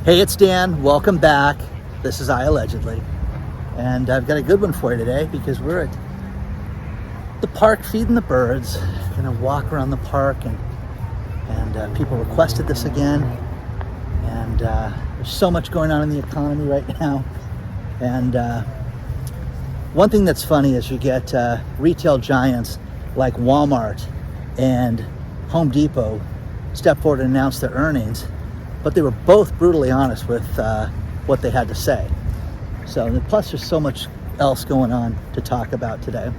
Hey, it's Dan. Welcome back. This is iAllegedly. And I've got a good one for you today because we're at the park feeding the birds. Gonna walk around the park and people requested this again. And there's so much going on in the economy right now. And one thing that's funny is you get retail giants like Walmart and Home Depot step forward and announce their earnings, but they were both brutally honest with what they had to say. So, plus there's so much else going on to talk about today.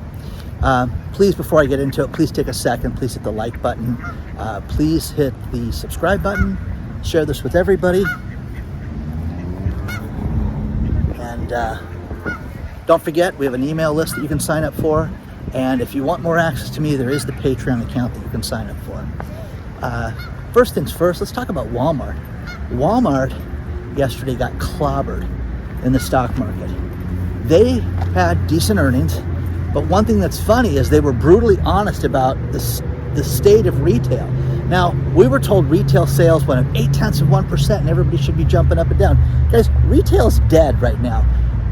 Please, before I get into it, please take a second, please hit the like button, please hit the subscribe button, share this with everybody, and don't forget, we have an email list that you can sign up for, and if you want more access to me, there is the Patreon account that you can sign up for. First things first, let's talk about Walmart. Walmart yesterday got clobbered in the stock market. They had decent earnings, but one thing that's funny is they were brutally honest about the state of retail. Now, we were told retail sales went up 0.8% and everybody should be jumping up and down. Guys, retail's dead right now.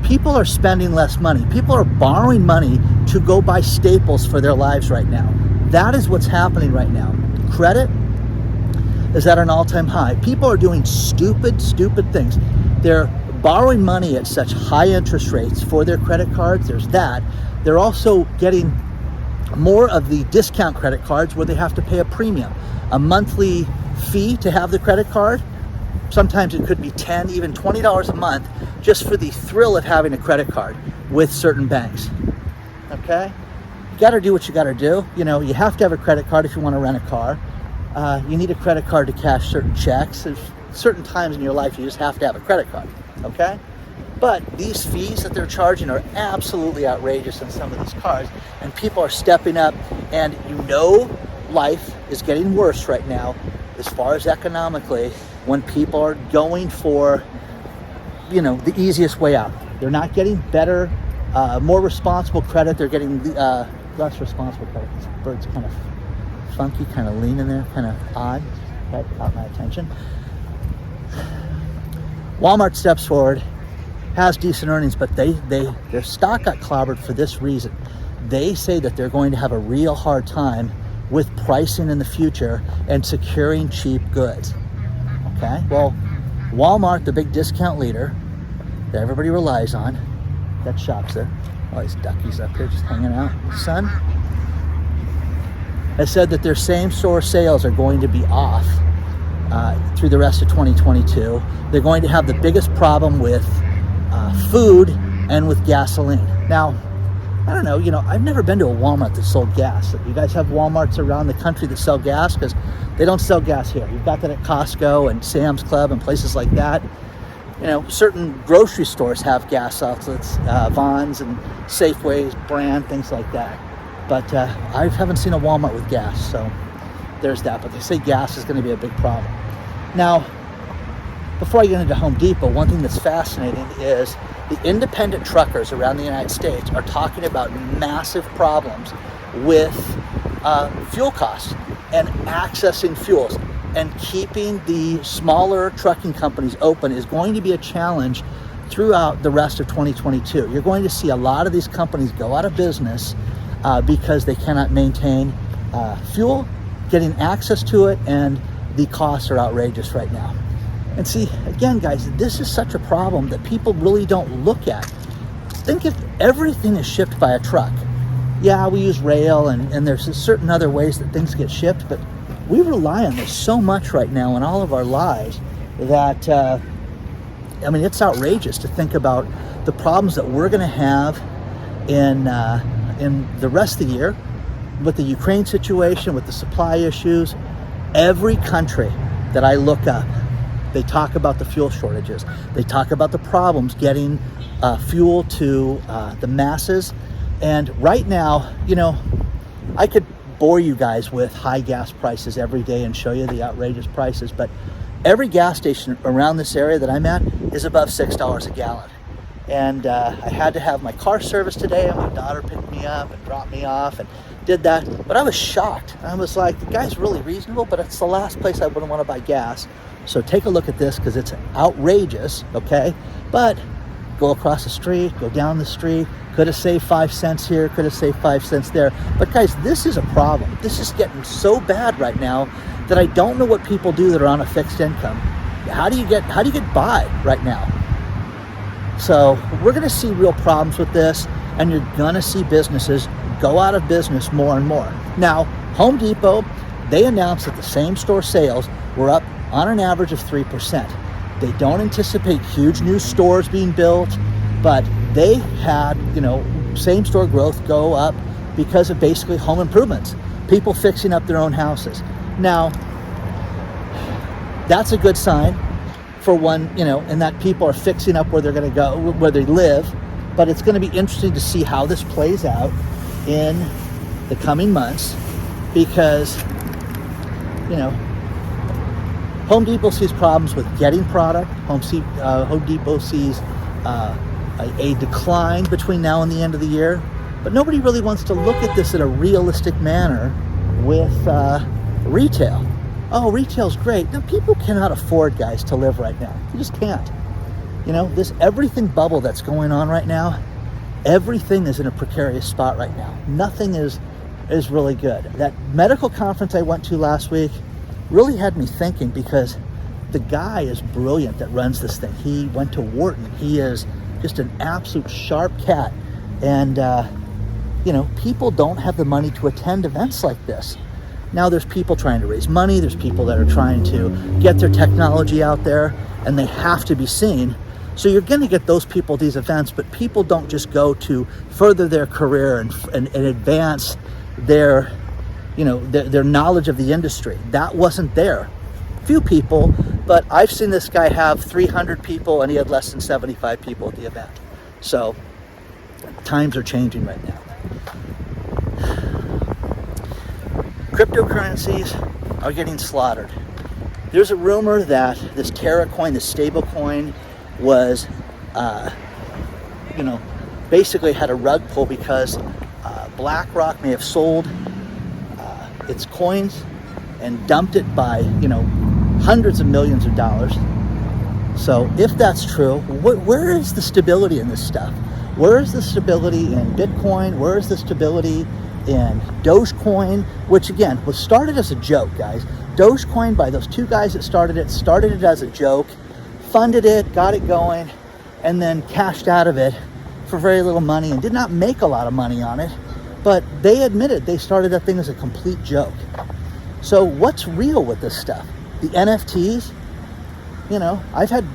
People are spending less money. People are borrowing money to go buy staples for their lives right now. That is what's happening right now. Credit is at an all-time high. People are doing stupid things. They're borrowing money at such high interest rates for their credit cards. There's that. They're also getting more of the discount credit cards where they have to pay a premium, a monthly fee to have the credit card. Sometimes it could be $10, even $20 a month just for the thrill of having a credit card with certain banks. Okay? You got to do what you got to do. You know, you have to have a credit card if you want to rent a car. You need a credit card to cash certain checks. There's certain times in your life you just have to have a credit card. Okay? But these fees that they're charging are absolutely outrageous on some of these cards, and people are stepping up, and you know life is getting worse right now as far as economically when people are going for, you know, the easiest way out. They're not getting better, more responsible credit. They're getting less responsible credit. This bird's kind of funky, kind of lean in there, kind of odd. That caught my attention. Walmart steps forward, has decent earnings, but their stock got clobbered for this reason. They say that they're going to have a real hard time with pricing in the future and securing cheap goods. Okay, well, Walmart, the big discount leader that everybody relies on, that shops there, all these duckies up here just hanging out in the sun, has said that their same store sales are going to be off through the rest of 2022. They're going to have the biggest problem with food and with gasoline. Now, I don't know, you know, I've never been to a Walmart that sold gas. You guys have Walmarts around the country that sell gas? Because they don't sell gas here. You've got that at Costco and Sam's Club and places like that. You know, certain grocery stores have gas outlets, Vons and Safeways, brand, things like that. But I haven't seen a Walmart with gas, so there's that. But they say gas is going to be a big problem. Now, before I get into Home Depot, one thing that's fascinating is the independent truckers around the United States are talking about massive problems with fuel costs and accessing fuels. And keeping the smaller trucking companies open is going to be a challenge throughout the rest of 2022. You're going to see a lot of these companies go out of business because they cannot maintain fuel, getting access to it, and the costs are outrageous right now. And see, again, guys, this is such a problem that people really don't look at. Think if everything is shipped by a truck. Yeah, we use rail and there's certain other ways that things get shipped, but we rely on this so much right now in all of our lives that, I mean, it's outrageous to think about the problems that we're going to have in the rest of the year with the Ukraine situation, with the supply issues. Every country that I look up, they talk about the fuel shortages. They talk about the problems getting fuel to the masses. And right now, you know, I could bore you guys with high gas prices every day and show you the outrageous prices, but every gas station around this area that I'm at is above $6 a gallon. And I had to have my car serviced today, and my daughter picked me up and dropped me off and did that. But I was shocked. I was like, the guy's really reasonable, but it's the last place I wouldn't want to buy gas So take a look at this because it's outrageous, okay? But go across the street, go down the street, could have saved 5 cents here, could have saved 5 cents there. But guys, this is a problem. This is getting so bad right now that I don't know what people do that are on a fixed income. How do you get by right now? So we're gonna see real problems with this, and you're gonna see businesses go out of business more and more. Now, Home Depot, they announced that the same store sales were up on an average of 3%. They don't anticipate huge new stores being built, but they had, same store growth go up because of basically home improvements, people fixing up their own houses. Now, that's a good sign for one, and that people are fixing up where they're going to go, where they live. But it's going to be interesting to see how this plays out in the coming months because, Home Depot sees problems with getting product. Home Depot sees a decline between now and the end of the year. But nobody really wants to look at this in a realistic manner with retail. Oh, retail's great. Now, people cannot afford, guys, to live right now. You just can't. This everything bubble that's going on right now, everything is in a precarious spot right now. Nothing is really good. That medical conference I went to last week really had me thinking because the guy is brilliant that runs this thing. He went to Wharton. He is just an absolute sharp cat. And, people don't have the money to attend events like this. Now there's people trying to raise money. There's people that are trying to get their technology out there, and they have to be seen. So you're going to get those people at these events, but people don't just go to further their career and advance their knowledge of the industry. That wasn't there. Few people, but I've seen this guy have 300 people and he had less than 75 people at the event. So times are changing right now. Cryptocurrencies are getting slaughtered. There's a rumor that this Terra coin, this stable coin, was, basically had a rug pull because BlackRock may have sold its coins and dumped it by, hundreds of millions of dollars. So if that's true, where is the stability in this stuff? Where is the stability in Bitcoin? Where is the stability in Doge Coin, which again was started as a joke, guys? Doge Coin, by those two guys that started it as a joke, funded it, got it going, and then cashed out of it for very little money and did not make a lot of money on it. But they admitted they started that thing as a complete joke. So what's real with this stuff? The NFTs, I've had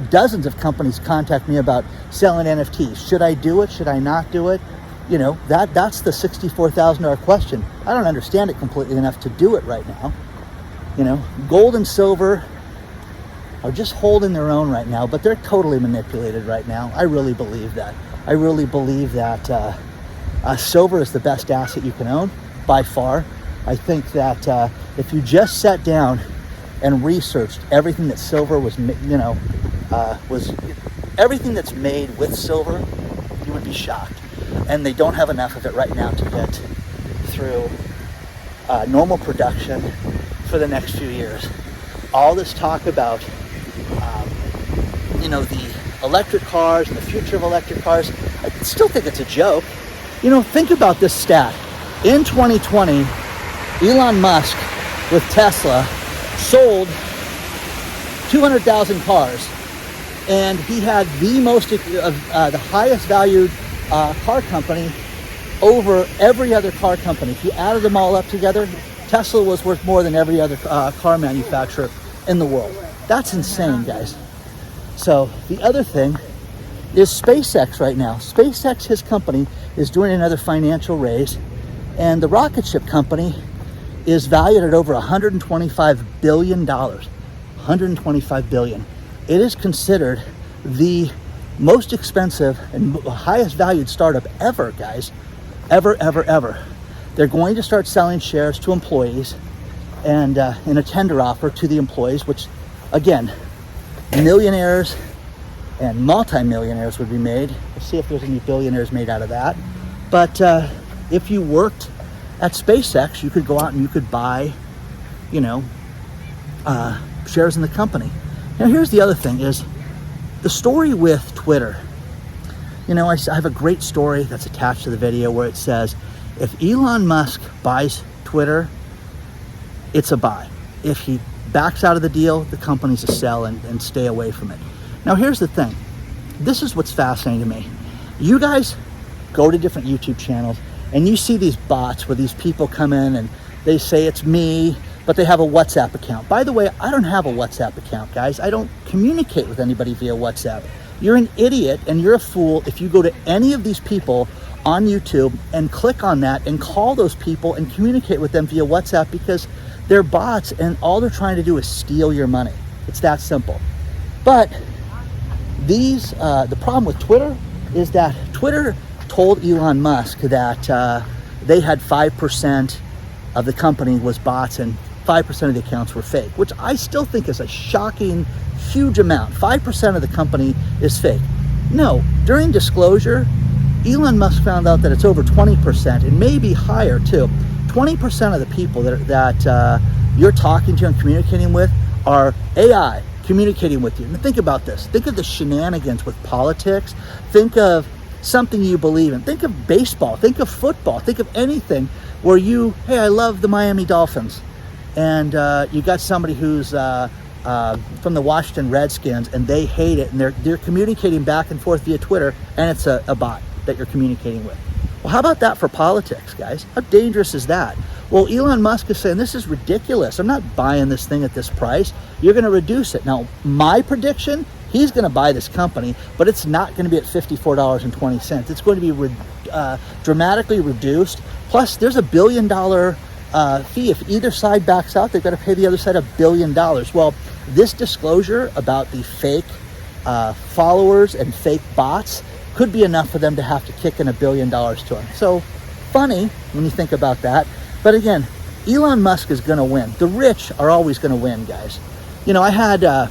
dozens of companies contact me about selling NFTs. Should I do it? Should I not do it? That's the $64,000 question. I don't understand it completely enough to do it right now. Gold and silver are just holding their own right now, but they're totally manipulated right now. I really believe that. I really believe that silver is the best asset you can own by far. I think that if you just sat down and researched everything that silver was everything that's made with silver, you would be shocked. And they don't have enough of it right now to get through normal production for the next few years. All this talk about, the electric cars and the future of electric cars, I still think it's a joke. Think about this stat. In 2020, Elon Musk with Tesla sold 200,000 cars, and he had the highest valued car company over every other car company. If you added them all up together, Tesla was worth more than every other car manufacturer in the world. That's insane, guys. So the other thing is SpaceX right now. SpaceX, his company, is doing another financial raise, and the rocket ship company is valued at over $125 billion. $125 billion. It is considered the most expensive and highest valued startup ever, guys. Ever. They're going to start selling shares to employees and in a tender offer to the employees, which, again, millionaires and multimillionaires would be made. We'll see if there's any billionaires made out of that. But if you worked at SpaceX, you could go out and you could buy, shares in the company. Now here's the other thing is the story with Twitter. You know, I have a great story that's attached to the video where it says, if Elon Musk buys Twitter, it's a buy. If he backs out of the deal, the company's a sell and stay away from it. Now here's the thing. This is what's fascinating to me. You guys go to different YouTube channels and you see these bots where these people come in and they say it's me, but they have a WhatsApp account. By the way, I don't have a WhatsApp account, guys. I don't communicate with anybody via WhatsApp. You're an idiot and you're a fool if you go to any of these people on YouTube and click on that and call those people and communicate with them via WhatsApp, because they're bots and all they're trying to do is steal your money. It's that simple. But the problem with Twitter is that Twitter told Elon Musk that they had 5% of the company was bots and 5% of the accounts were fake, which I still think is a shocking, huge amount. 5% of the company is fake. No, during disclosure, Elon Musk found out that it's over 20% and maybe higher too. 20% of the people that you're talking to and communicating with are AI communicating with you. And think about this. Think of the shenanigans with politics. Think of something you believe in. Think of baseball. Think of football. Think of anything where hey, I love the Miami Dolphins. And you got somebody who's from the Washington Redskins and they hate it and they're communicating back and forth via Twitter, and it's a bot that you're communicating with. Well, how about that for politics, guys? How dangerous is that? Well, Elon Musk is saying, this is ridiculous. I'm not buying this thing at this price. You're going to reduce it. Now, my prediction, he's going to buy this company, but it's not going to be at $54.20. It's going to be dramatically reduced. Plus, there's $1 billion fee. If either side backs out, they've got to pay the other side $1 billion. Well, this disclosure about the fake followers and fake bots could be enough for them to have to kick in $1 billion to him. So funny when you think about that. But again, Elon Musk is going to win. The rich are always going to win, guys. You know, I had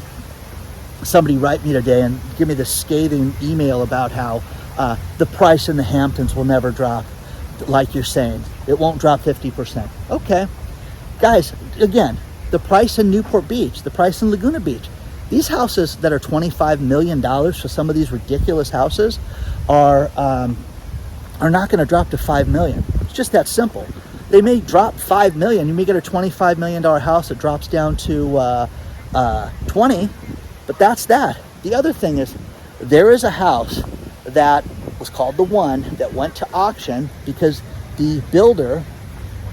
somebody write me today and give me this scathing email about how the price in the Hamptons will never drop, like you're saying. It won't drop 50%. Okay. Guys, again, the price in Newport Beach, the price in Laguna Beach, these houses that are $25 million for some of these ridiculous houses are not going to drop to $5 million. It's just that simple. They may drop $5 million. You may get a $25 million house that drops down to 20, but that's that. The other thing is, there is a house that was called The One that went to auction because the builder,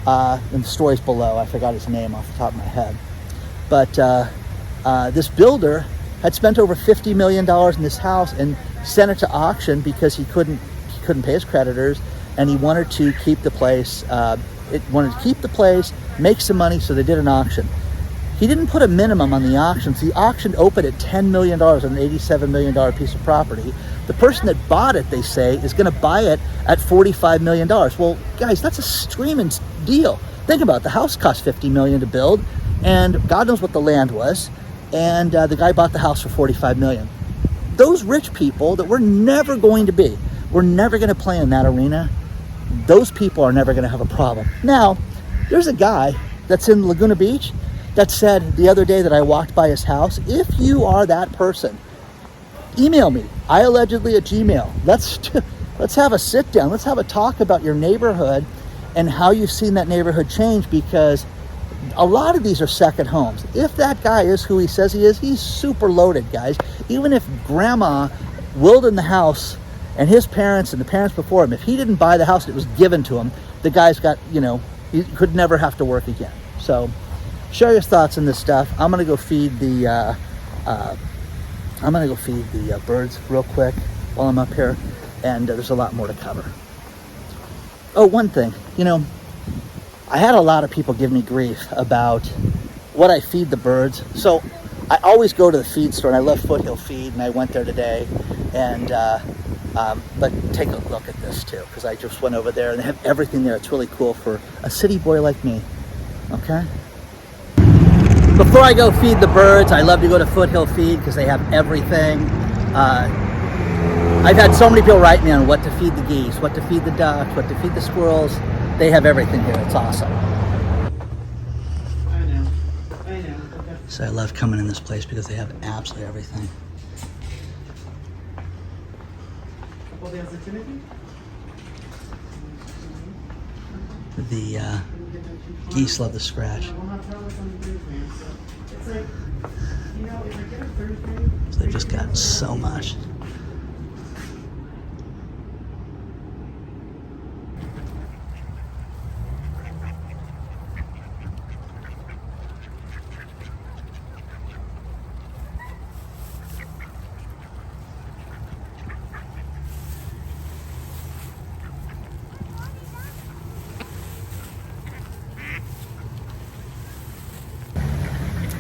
and the story's below, I forgot his name off the top of my head, but this builder had spent over $50 million in this house and sent it to auction because he couldn't pay his creditors, and he wanted to keep the place. Make some money, so they did an auction. He didn't put a minimum on the auction. So the auction opened at $10 million on an $87 million piece of property. The person that bought it, they say, is going to buy it at $45 million. Well, guys, that's a screaming deal. Think about it. The house cost $50 million to build, and God knows what the land was. And the guy bought the house for $45 million. Those rich people that we're never going to play in that arena. Those people are never going to have a problem. Now, there's a guy that's in Laguna Beach that said the other day that I walked by his house, if you are that person, email me, iAllegedly@gmail. Let's have a sit down. Let's have a talk about your neighborhood and how you've seen that neighborhood change, because a lot of these are second homes. If that guy is who he says he is, he's super loaded, guys. Even if grandma willed in the house and his parents and the parents before him, if he didn't buy the house, it was given to him, the guy's got, he could never have to work again. So share your thoughts on this stuff. I'm going to go feed the birds real quick while I'm up here, and there's a lot more to cover. Oh, one thing, I had a lot of people give me grief about what I feed the birds. So I always go to the feed store, and I love Foothill Feed, and I went there today, and but take a look at this too, because I just went over there and they have everything there. It's really cool for a city boy like me. Okay. Before I go feed the birds, I love to go to Foothill Feed because they have everything. I've had so many people write me on what to feed the geese, what to feed the ducks, what to feed the squirrels. They have everything here. It's awesome. I know. So I love coming in this place because they have absolutely everything. The geese love the scratch. So they've just got so much.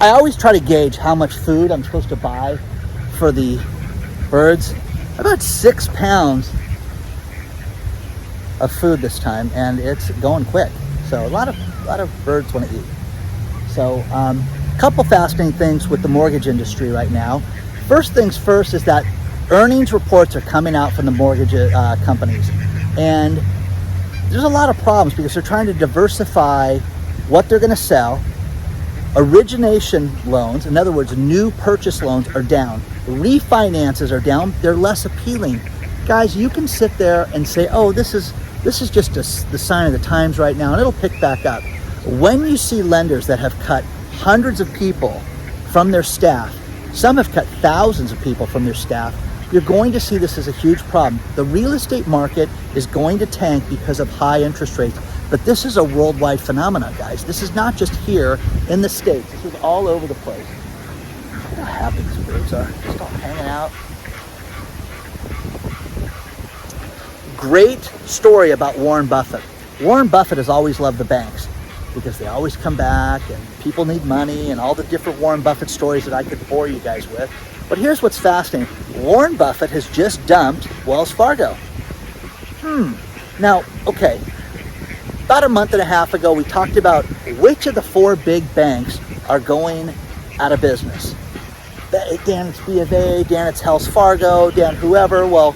I always try to gauge how much food I'm supposed to buy for the birds. About 6 pounds of food this time, and it's going quick. So a lot of birds want to eat. So a couple fascinating things with the mortgage industry right now. First things first is that earnings reports are coming out from the mortgage companies, and there's a lot of problems because they're trying to diversify what they're going to sell. Origination loans, in other words, new purchase loans, are down. Refinances are down. They're less appealing. Guys, you can sit there and say, oh, this is just the sign of the times right now, and it'll pick back up. When you see lenders that have cut hundreds of people from their staff, some have cut thousands of people from their staff, you're going to see this as a huge problem. The real estate market is going to tank because of high interest rates. But this is a worldwide phenomenon, guys. This is not just here in the States. This is all over the place. Look how happy these birds are. Just all hanging out. Great story about Warren Buffett. Warren Buffett has always loved the banks because they always come back and people need money and all the different Warren Buffett stories that I could bore you guys with. But here's what's fascinating. Warren Buffett has just dumped Wells Fargo. Now, okay. About a month and a half ago, we talked about which of the 4 big banks are going out of business. Dan, it's B of A, Dan, it's Wells Fargo, Dan, whoever. Well,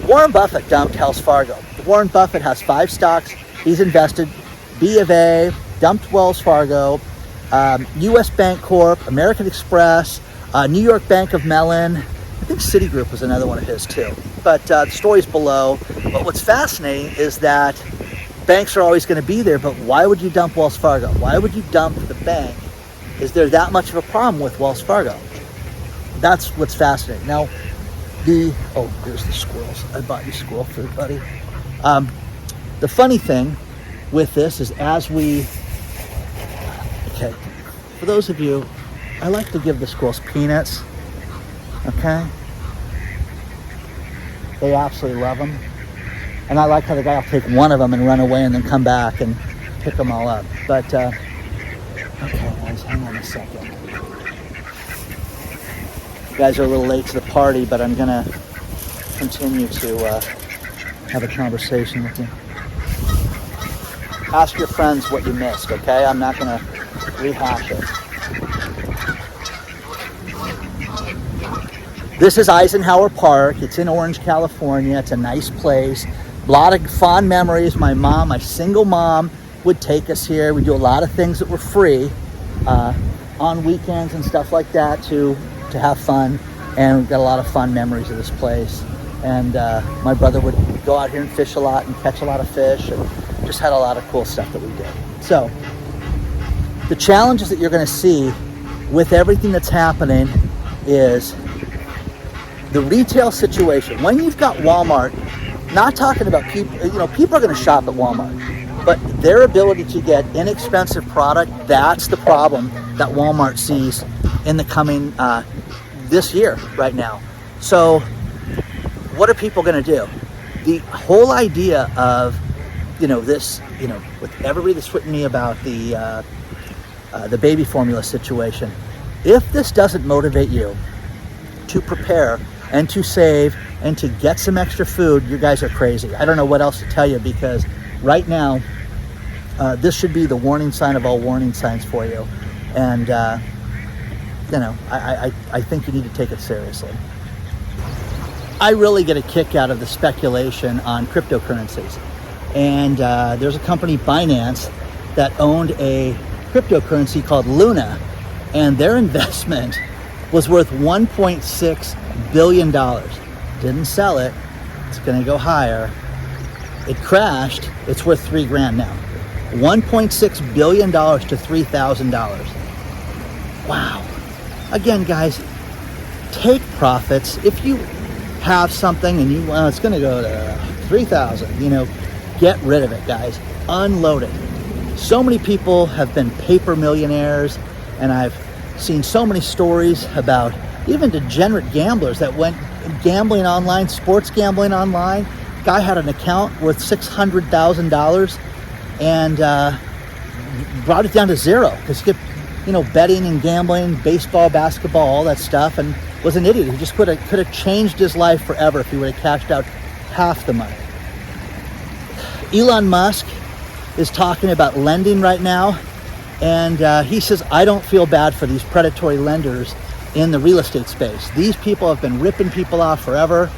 Warren Buffett dumped Wells Fargo. Warren Buffett has 5 stocks. He's invested. B of A, dumped Wells Fargo, U.S. Bank Corp, American Express, New York Bank of Mellon. I think Citi Group was another one of his too. But the story's below. But what's fascinating is that banks are always going to be there, but why would you dump Wells Fargo? Why would you dump the bank? Is there that much of a problem with Wells Fargo? That's what's fascinating. Now, there's the squirrels. I bought you squirrel food, buddy. The funny thing with this is okay, for those of you, I like to give the squirrels peanuts, okay? They absolutely love them. And I like how the guy will take one of them and run away and then come back and pick them all up. But, okay, guys, hang on a second. You guys are a little late to the party, but I'm going to continue to have a conversation with you. Ask your friends what you missed, okay? I'm not going to rehash it. This is Eisenhower Park. It's in Orange, California. It's a nice place. A lot of fond memories. My single mom would take us here. We do a lot of things that were free on weekends and stuff like that to have fun. And we've got a lot of fun memories of this place. And my brother would go out here and fish a lot and catch a lot of fish and just had a lot of cool stuff that we did. So the challenges that you're going to see with everything that's happening is the retail situation. When you've got Walmart, not talking about people, people are going to shop at Walmart, but their ability to get inexpensive product, that's the problem that Walmart sees in the coming, this year right now. So what are people going to do? The whole idea of, this, with everybody that's written me about the baby formula situation, if this doesn't motivate you to prepare and to save and to get some extra food, you guys are crazy. I don't know what else to tell you, because right now, this should be the warning sign of all warning signs for you. And, I think you need to take it seriously. I really get a kick out of the speculation on cryptocurrencies. And there's a company, Binance, that owned a cryptocurrency called Luna. and their investment was worth $1.6 billion. Didn't sell it. It's going to go higher. It crashed. It's worth $3,000 now. $1.6 billion to $3,000. Wow. Again, guys, take profits. If you have something and it's going to go to 3,000, get rid of it, guys. Unload it. So many people have been paper millionaires, and I've seen so many stories about even degenerate gamblers that went gambling online, sports gambling online. Guy had an account worth $600,000 and brought it down to zero because he kept, betting and gambling, baseball, basketball, all that stuff, and was an idiot. He just could have changed his life forever if he would have cashed out half the money. Elon Musk is talking about lending right now, and he says, I don't feel bad for these predatory lenders in the real estate space. These people have been ripping people off forever.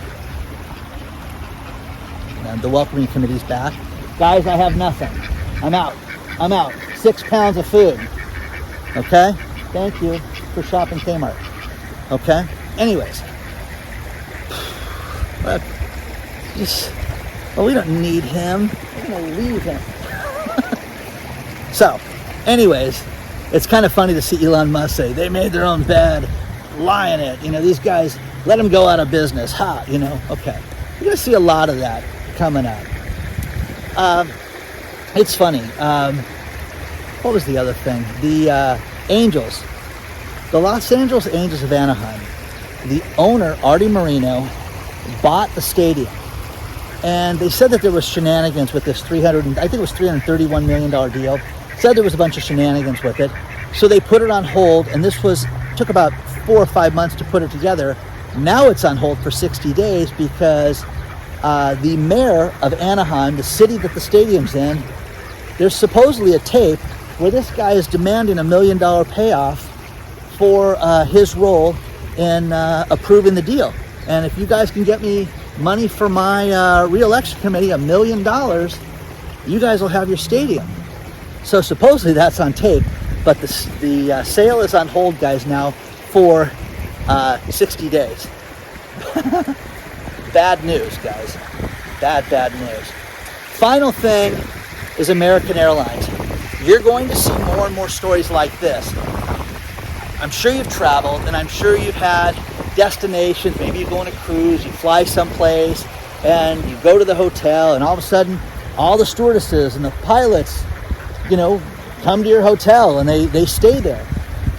And the welcoming committee's back. Guys, I have nothing. I'm out. 6 pounds of food. Okay? Thank you for shopping Kmart. Okay? Anyways. We don't need him. We're going to leave him. So, anyways, it's kind of funny to see Elon Musk say, they made their own bed, lie in it. These guys, let them go out of business. Okay. You're going to see a lot of that coming up. It's funny. What was the other thing? The Angels. The Los Angeles Angels of Anaheim. The owner, Artie Marino, bought the stadium. And they said that there was shenanigans with this $331 million deal. Said there was a bunch of shenanigans with it. So they put it on hold, and took about 4 or 5 months to put it together. Now it's on hold for 60 days because the mayor of Anaheim, the city that the stadium's in, there's supposedly a tape where this guy is demanding $1 million payoff for his role in approving the deal. And if you guys can get me money for my re-election committee, $1 million, you guys will have your stadium. So supposedly that's on tape, but the sale is on hold, guys, now for 60 days. Bad news, guys. Bad news. Final thing is American Airlines. You're going to see more and more stories like this. I'm sure you've traveled, and I'm sure you've had destinations. Maybe you go on a cruise, you fly someplace, and you go to the hotel, and all of a sudden, all the stewardesses and the pilots, come to your hotel, and they stay there.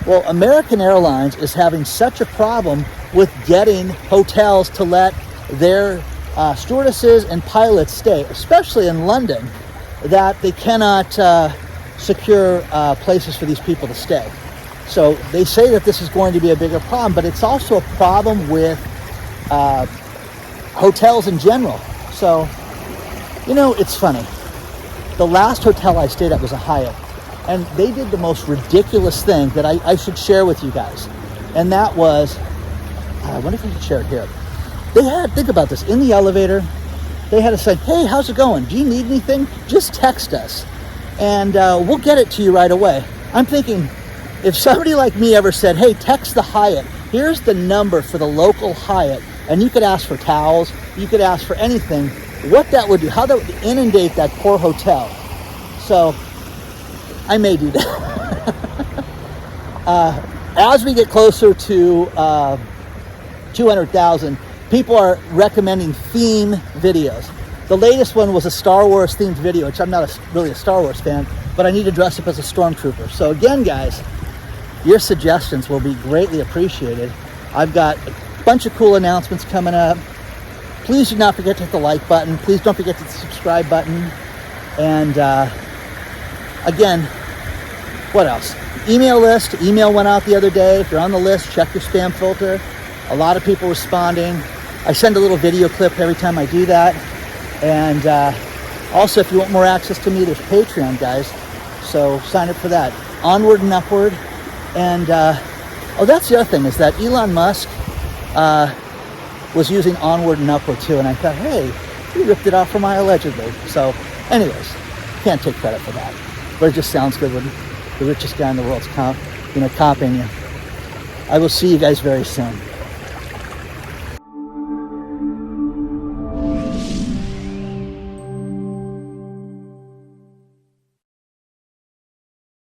Well, American Airlines is having such a problem with getting hotels to let their stewardesses and pilots stay, especially in London, that they cannot secure places for these people to stay. So they say that this is going to be a bigger problem, but it's also a problem with hotels in general. So, it's funny. The last hotel I stayed at was a Hyatt, and they did the most ridiculous thing that I should share with you guys. And that was, I wonder if I should share it here. Think about this, in the elevator, they had to say, hey, how's it going? Do you need anything? Just text us, and we'll get it to you right away. I'm thinking, if somebody like me ever said, hey, text the Hyatt, here's the number for the local Hyatt, and you could ask for towels, you could ask for anything, what that would do, how that would inundate that poor hotel. So, I may do that. As we get closer to 200,000, people are recommending theme videos. The latest one was a Star Wars themed video, which I'm not really a Star Wars fan, but I need to dress up as a stormtrooper. So again, guys, your suggestions will be greatly appreciated. I've got a bunch of cool announcements coming up. Please do not forget to hit the like button. Please don't forget to hit the subscribe button. And again, what else? Email list. Email went out the other day. If you're on the list, check your spam filter. A lot of people responding. I send a little video clip every time I do that. And also, if you want more access to me, there's Patreon, guys. So sign up for that. Onward and Upward. And that's the other thing, is that Elon Musk was using Onward and Upward too. And I thought, hey, he ripped it off from iAllegedly. So anyways, can't take credit for that. But it just sounds good when the richest guy in the world's copying you. I will see you guys very soon.